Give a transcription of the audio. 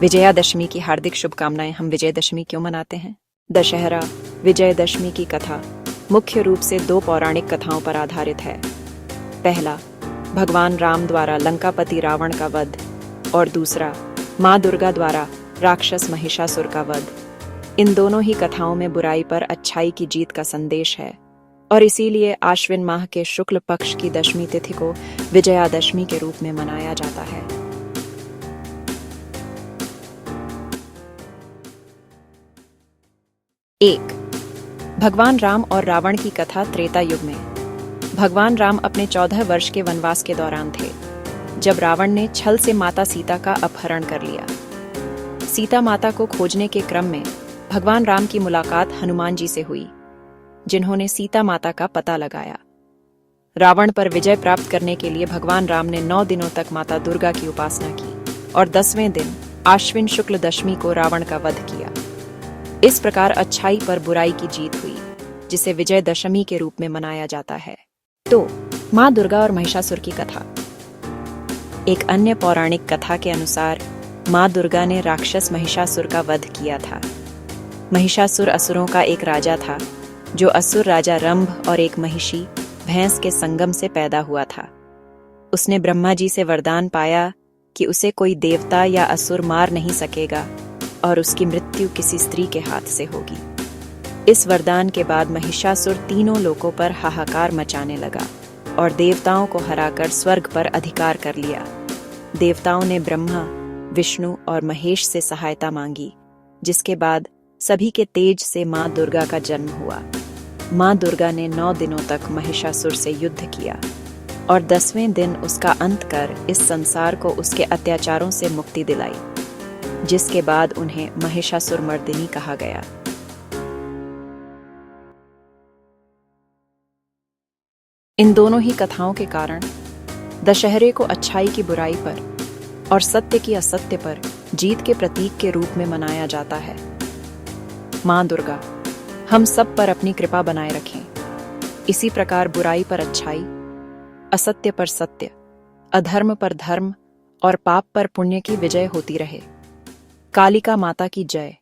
विजयादशमी की हार्दिक शुभकामनाएं। हम विजयदशमी क्यों मनाते हैं? दशहरा विजयदशमी की कथा मुख्य रूप से दो पौराणिक कथाओं पर आधारित है। पहला, भगवान राम द्वारा लंकापति रावण का वध, और दूसरा, माँ दुर्गा द्वारा राक्षस महिषासुर का वध। इन दोनों ही कथाओं में बुराई पर अच्छाई की जीत का संदेश है, और इसीलिए आश्विन माह के शुक्ल पक्ष की दशमी तिथि को विजयादशमी के रूप में मनाया जाता है। एक, भगवान राम और रावण की कथा। त्रेता युग में भगवान राम अपने 14 वर्ष के वनवास के दौरान थे, जब रावण ने छल से माता सीता का अपहरण कर लिया। सीता माता को खोजने के क्रम में भगवान राम की मुलाकात हनुमान जी से हुई, जिन्होंने सीता माता का पता लगाया। रावण पर विजय प्राप्त करने के लिए भगवान राम ने 9 दिनों तक माता दुर्गा की उपासना की और 10वें दिन आश्विन शुक्ल दशमी को रावण का वध किया। इस प्रकार अच्छाई पर बुराई की जीत हुई, जिसे विजयदशमी के रूप में मनाया जाता है। तो माँ दुर्गा और महिषासुर की कथा। एक अन्य पौराणिक कथा के अनुसार माँ दुर्गा ने राक्षस महिषासुर का वध किया था। महिषासुर असुरों का एक राजा था, जो असुर राजा रंभ और एक महिषी भैंस के संगम से पैदा हुआ था। उसने ब्रह्मा जी से वरदान पाया कि उसे कोई देवता या असुर मार नहीं सकेगा और उसकी मृत्यु किसी स्त्री के हाथ से होगी। इस वरदान के बाद महिषासुर तीनों लोकों पर हाहाकार मचाने लगा और देवताओं को हराकर स्वर्ग पर अधिकार कर लिया। देवताओं ने ब्रह्मा, विष्णु और महेश से सहायता मांगी, जिसके बाद सभी के तेज से माँ दुर्गा का जन्म हुआ। माँ दुर्गा ने 9 दिनों तक महिषासुर से युद्ध किया और 10वें दिन उसका अंत कर इस संसार को उसके अत्याचारों से मुक्ति दिलाई, जिसके बाद उन्हें महिषासुर मर्दिनी कहा गया। इन दोनों ही कथाओं के कारण दशहरे को अच्छाई की बुराई पर और सत्य की असत्य पर जीत के प्रतीक के रूप में मनाया जाता है। माँ दुर्गा हम सब पर अपनी कृपा बनाए रखें। इसी प्रकार बुराई पर अच्छाई, असत्य पर सत्य, अधर्म पर धर्म और पाप पर पुण्य की विजय होती रहे। कालिका माता की जय।